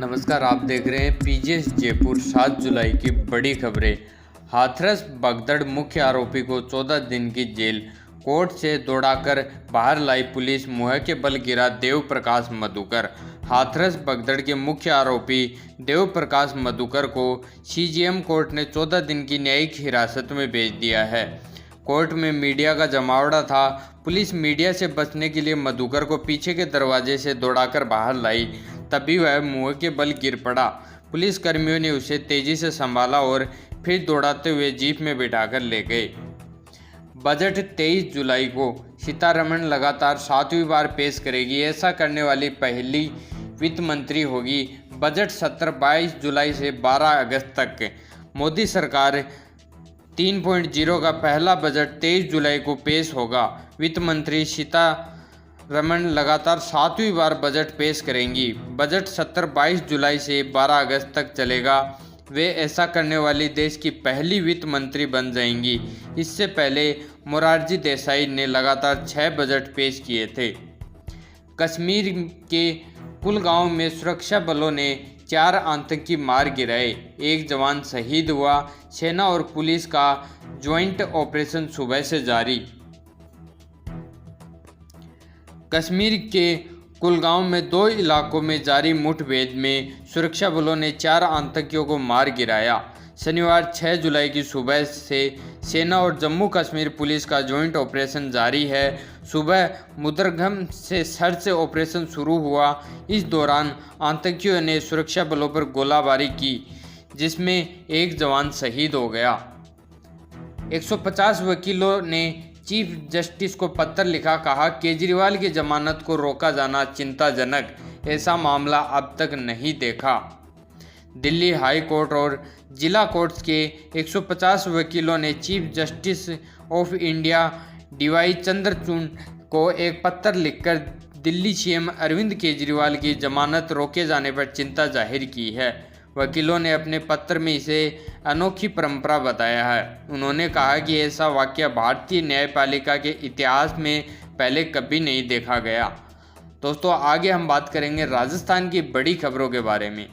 नमस्कार, आप देख रहे हैं पीजीएस जयपुर। 7 जुलाई की बड़ी खबरें। हाथरस भगदड़ मुख्य आरोपी को 14 दिन की जेल, कोर्ट से दौड़ाकर बाहर लाई पुलिस, मुंह के बल गिरा देव प्रकाश मधुकर। हाथरस भगदड़ के मुख्य आरोपी देव प्रकाश मधुकर को सीजेएम कोर्ट ने 14 दिन की न्यायिक हिरासत में भेज दिया है। कोर्ट में मीडिया का जमावड़ा था। पुलिस मीडिया से बचने के लिए मधुकर को पीछे के दरवाजे से दौड़ाकर बाहर लाई, तभी वह मुंह के बल गिर पड़ा। पुलिस कर्मियों ने उसे तेजी से संभाला और फिर दौड़ाते हुए जीप में बिठाकर ले गए। बजट 23 जुलाई को सीतारमण लगातार 7वीं बार पेश करेगी। ऐसा करने वाली पहली वित्त मंत्री होगी। बजट सत्र 22 जुलाई से 12 अगस्त तक। मोदी सरकार 3.0 का पहला बजट 23 जुलाई को पेश होगा। वित्त मंत्री सीतारमण लगातार 7वीं बार बजट पेश करेंगी। बजट सत्र 22 जुलाई से 12 अगस्त तक चलेगा। वे ऐसा करने वाली देश की पहली वित्त मंत्री बन जाएंगी। इससे पहले मोरारजी देसाई ने लगातार 6 बजट पेश किए थे। कश्मीर के कुलगांव में सुरक्षा बलों ने 4 आतंकी मार गिराए, 1 जवान शहीद हुआ। सेना और पुलिस का ज्वाइंट ऑपरेशन सुबह से जारी। कश्मीर के कुलगांव में 2 इलाकों में जारी मुठभेड़ में सुरक्षा बलों ने 4 आतंकियों को मार गिराया। शनिवार 6 जुलाई की सुबह से सेना और जम्मू कश्मीर पुलिस का ज्वाइंट ऑपरेशन जारी है। सुबह मुदरगम से सर्च ऑपरेशन शुरू हुआ। इस दौरान आतंकियों ने सुरक्षा बलों पर गोलाबारी की, जिसमें 1 जवान शहीद हो गया। 150 वकीलों ने चीफ जस्टिस को पत्र लिखा, कहा केजरीवाल की जमानत को रोका जाना चिंताजनक, ऐसा मामला अब तक नहीं देखा। दिल्ली हाई कोर्ट और जिला कोर्ट्स के 150 वकीलों ने Chief Justice of India DY Chandrachud को एक पत्र लिखकर दिल्ली सीएम अरविंद केजरीवाल की जमानत रोके जाने पर चिंता जाहिर की है। वकीलों ने अपने पत्र में इसे अनोखी परंपरा बताया है। उन्होंने कहा कि ऐसा वाकया भारतीय न्यायपालिका के इतिहास में पहले कभी नहीं देखा गया। दोस्तों, आगे हम बात करेंगे राजस्थान की बड़ी खबरों के बारे में।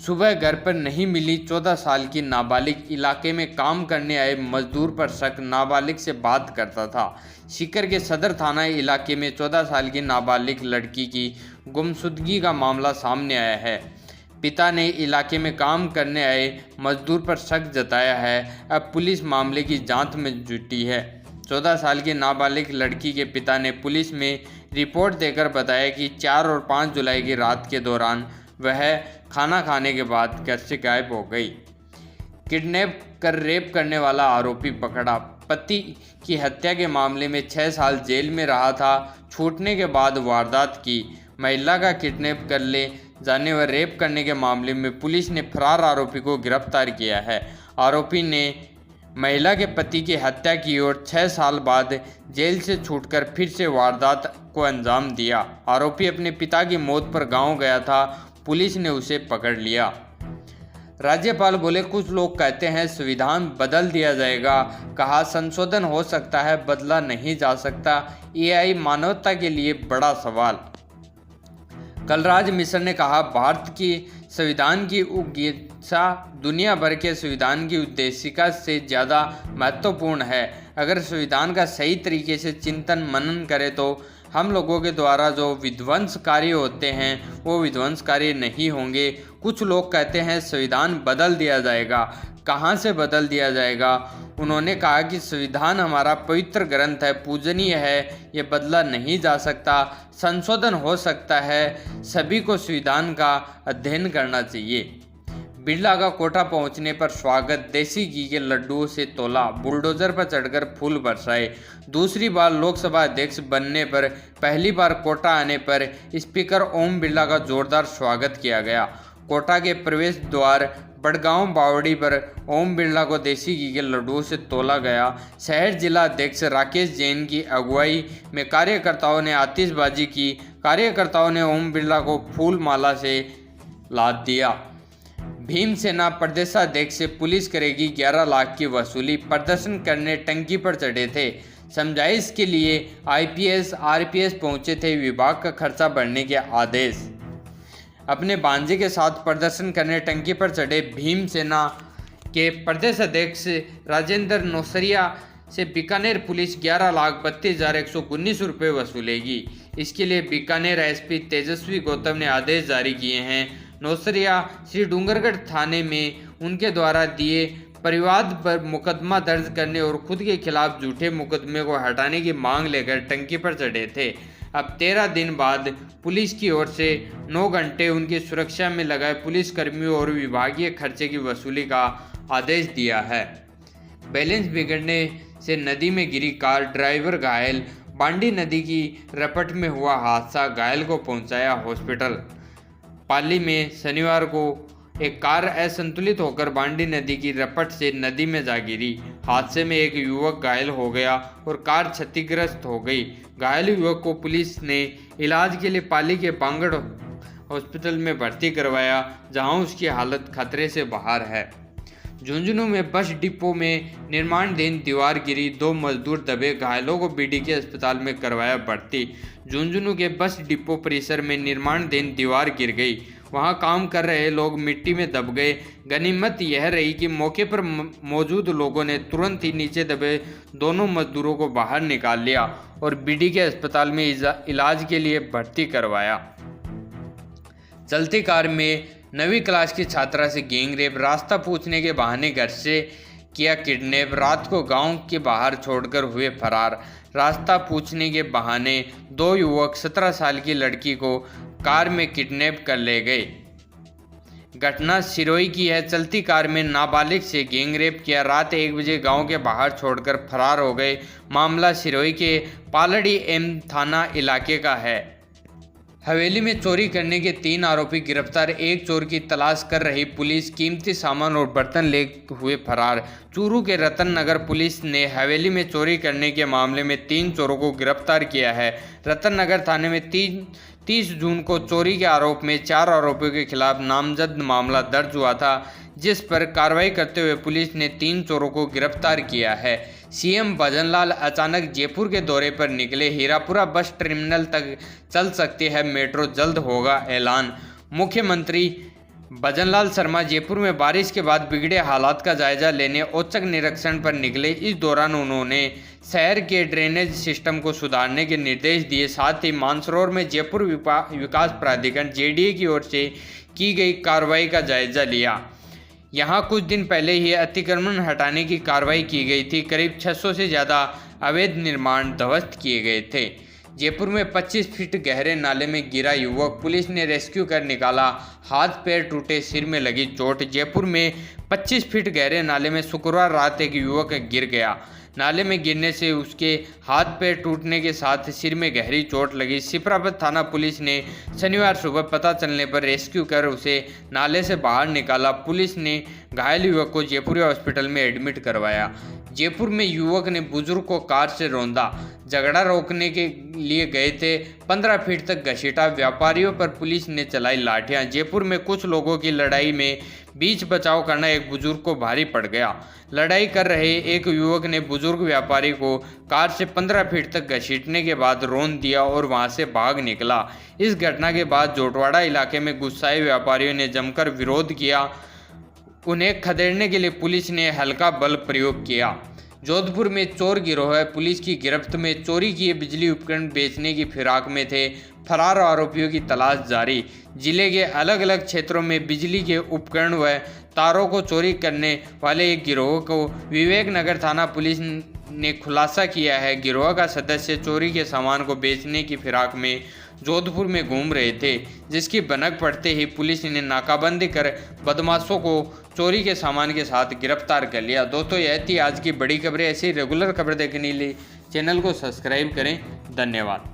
सुबह घर पर नहीं मिली 14 साल की नाबालिग। इलाके में काम करने आए मजदूर पर शक, नाबालिग से बात करता था। सीकर के सदर थाना इलाके में 14 साल की नाबालिग लड़की की गुमशुदगी का मामला सामने आया है। पिता ने इलाके में काम करने आए मजदूर पर शक जताया है। अब पुलिस मामले की जांच में जुटी है। 14 साल की नाबालिग लड़की के पिता ने पुलिस में रिपोर्ट देकर बताया कि 4 और 5 जुलाई की रात के दौरान वह खाना खाने के बाद घर से गायब हो गई। किडनैप कर रेप करने वाला आरोपी पकड़ा। पति की हत्या के मामले में 6 साल जेल में रहा था। छूटने के बाद वारदात की। महिला का किडनैप कर ले जाने व रेप करने के मामले में पुलिस ने फरार आरोपी को गिरफ्तार किया है। आरोपी ने महिला के पति की हत्या की और 6 साल बाद जेल से छूटकर फिर से वारदात को अंजाम दिया। आरोपी अपने पिता की मौत पर गांव गया था। पुलिस ने उसे पकड़ लिया। राज्यपाल बोले, कुछ लोग कहते हैं संविधान बदल दिया जाएगा। कहा संशोधन हो सकता है, बदला नहीं जा सकता। एआई मानवता के लिए बड़ा सवाल। कलराज मिश्र ने कहा, भारत की संविधान की उद्देशिका दुनिया भर के संविधान की उद्देशिका से ज़्यादा महत्वपूर्ण है। अगर संविधान का सही तरीके से चिंतन मनन करें तो हम लोगों के द्वारा जो विध्वंस कार्य होते हैं वो विध्वंस कार्य नहीं होंगे। कुछ लोग कहते हैं संविधान बदल दिया जाएगा। कहाँ से बदल दिया जाएगा? उन्होंने कहा कि संविधान हमारा पवित्र ग्रंथ है, पूजनीय है, ये बदला नहीं जा सकता। संशोधन हो सकता है। सभी को संविधान का अध्ययन करना चाहिए। बिरला का कोटा पहुंचने पर स्वागत। देसी घी के लड्डुओं से तोला। बुलडोजर पर चढ़कर फूल बरसाए। दूसरी बार लोकसभा अध्यक्ष बनने पर पहली बार कोटा आने पर स्पीकर ओम बिरला का जोरदार स्वागत किया गया। कोटा के प्रवेश द्वार बड़गांव बावड़ी पर ओम बिरला को देसी घी के लड्डुओं से तोला गया। शहर जिला अध्यक्ष राकेश जैन की अगुवाई में कार्यकर्ताओं ने आतिशबाजी की। कार्यकर्ताओं ने ओम बिरला को फूल माला से लाद दिया। भीमसेना प्रदेशाध्यक्ष से पुलिस करेगी 11 लाख की वसूली। प्रदर्शन करने टंकी पर चढ़े थे। समझाइश के लिए आईपीएस आरपीएस पहुंचे थे। विभाग का खर्चा बढ़ने के आदेश। अपने भांजे के साथ प्रदर्शन करने टंकी पर चढ़े भीमसेना के प्रदेश अध्यक्ष राजेंद्र नौसरिया से बीकानेर पुलिस 11,32,119 रुपये वसूलेगी। इसके लिए बीकानेर एसपी तेजस्वी गौतम ने आदेश जारी किए हैं। नौसरिया श्री डूंगरगढ़ थाने में उनके द्वारा दिए परिवाद पर मुकदमा दर्ज करने और खुद के खिलाफ झूठे मुकदमे को हटाने की मांग लेकर टंकी पर चढ़े थे। अब 13 दिन बाद पुलिस की ओर से 9 घंटे उनकी सुरक्षा में लगाए पुलिसकर्मियों और विभागीय खर्चे की वसूली का आदेश दिया है। बैलेंस बिगड़ने से नदी में गिरी कार, ड्राइवर घायल। बांडी नदी की रपट में हुआ हादसा, घायल को पहुंचाया हॉस्पिटल। पाली में शनिवार को एक कार असंतुलित होकर बांडी नदी की रपट से नदी में जा गिरी। हादसे में एक युवक घायल हो गया और कार क्षतिग्रस्त हो गई। घायल युवक को पुलिस ने इलाज के लिए पाली के बांगड़ हॉस्पिटल में भर्ती करवाया, जहां उसकी हालत खतरे से बाहर है। झुंझुनू में बस डिपो में निर्माणाधीन दीवार गिरी, 2 मजदूर दबे, घायलों को बीडीके अस्पताल में करवाया भर्ती। झुंझुनू के बस डिपो परिसर में निर्माणाधीन दीवार गिर गई, वहां काम कर रहे लोग मिट्टी में दब गए। गनीमत यह रही कि मौके पर मौजूद लोगों ने तुरंत ही नीचे दबे दोनों मजदूरों को बाहर निकाल लिया और बीडीके अस्पताल में इलाज के लिए भर्ती करवाया। चलती कार में 9वीं क्लास की छात्रा से गैंगरेप, रास्ता पूछने के बहाने घर से किया किडनैप, रात को गांव के बाहर छोड़कर हुए फरार। रास्ता पूछने के बहाने 2 युवक 17 साल की लड़की को कार में किडनैप कर ले गए। घटना सिरोही की है। चलती कार में नाबालिग से गैंगरेप किया, रात 1 बजे गांव के बाहर छोड़कर फरार हो गए। मामला सिरोही के पालड़ी एम थाना इलाके का है। हवेली में चोरी करने के 3 आरोपी गिरफ्तार, एक चोर की तलाश कर रही पुलिस, कीमती सामान और बर्तन ले हुए फरार। चूरू के रतन नगर पुलिस ने हवेली में चोरी करने के मामले में 3 चोरों को गिरफ्तार किया है। रतन नगर थाने में 30 जून को चोरी के आरोप में 4 आरोपियों के खिलाफ नामजद मामला दर्ज हुआ था, जिस पर कार्रवाई करते हुए पुलिस ने 3 चोरों को गिरफ्तार किया है। सीएम भजनलाल अचानक जयपुर के दौरे पर निकले, हीरापुरा बस टर्मिनल तक चल सकती है मेट्रो, जल्द होगा ऐलान। मुख्यमंत्री भजनलाल शर्मा जयपुर में बारिश के बाद बिगड़े हालात का जायजा लेने औचक निरीक्षण पर निकले। इस दौरान उन्होंने शहर के ड्रेनेज सिस्टम को सुधारने के निर्देश दिए। साथ ही मानसरोवर में जयपुर विकास प्राधिकरण जेडीए की ओर से की गई कार्रवाई का जायजा लिया। यहाँ कुछ दिन पहले ही अतिक्रमण हटाने की कार्रवाई की गई थी। करीब 600 से ज़्यादा अवैध निर्माण ध्वस्त किए गए थे। जयपुर में 25 फीट गहरे नाले में गिरा युवक, पुलिस ने रेस्क्यू कर निकाला, हाथ पैर टूटे, सिर में लगी चोट। जयपुर में 25 फीट गहरे नाले में शुक्रवार रात एक युवक गिर गया। नाले में गिरने से उसके हाथ पैर टूटने के साथ सिर में गहरी चोट लगी। सिपरापत थाना पुलिस ने शनिवार सुबह पता चलने पर रेस्क्यू कर उसे नाले से बाहर निकाला। पुलिस ने घायल युवक को जयपुर हॉस्पिटल में एडमिट करवाया। जयपुर में युवक ने बुजुर्ग को कार से रौंदा, झगड़ा रोकने के लिए गए थे, 15 फीट तक घसीटा। व्यापारियों पर पुलिस ने चलाई लाठियां। जयपुर में कुछ लोगों की लड़ाई में बीच बचाव करना एक बुजुर्ग को भारी पड़ गया। लड़ाई कर रहे एक युवक ने बुजुर्ग व्यापारी को कार से 15 फीट तक घसीटने के बाद रौंद दिया और वहां से भाग निकला। इस घटना के बाद जोटवाड़ा इलाके में गुस्साए व्यापारियों ने जमकर विरोध किया। उन्हें खदेड़ने के लिए पुलिस ने हल्का बल प्रयोग किया। जोधपुर में चोर गिरोह है पुलिस की गिरफ्त में, चोरी किए बिजली उपकरण बेचने की फिराक में थे। फरार आरोपियों की तलाश जारी। जिले के अलग अलग क्षेत्रों में बिजली के उपकरण व तारों को चोरी करने वाले एक गिरोह को विवेक नगर थाना पुलिस ने खुलासा किया है। गिरोह का सदस्य चोरी के सामान को बेचने की फिराक में जोधपुर में घूम रहे थे, जिसकी भनक पड़ते ही पुलिस ने नाकाबंदी कर बदमाशों को चोरी के सामान के साथ गिरफ्तार कर लिया। दोस्तों, यह थी आज की बड़ी खबरें। ऐसी रेगुलर खबर देखने के लिए चैनल को सब्सक्राइब करें। धन्यवाद।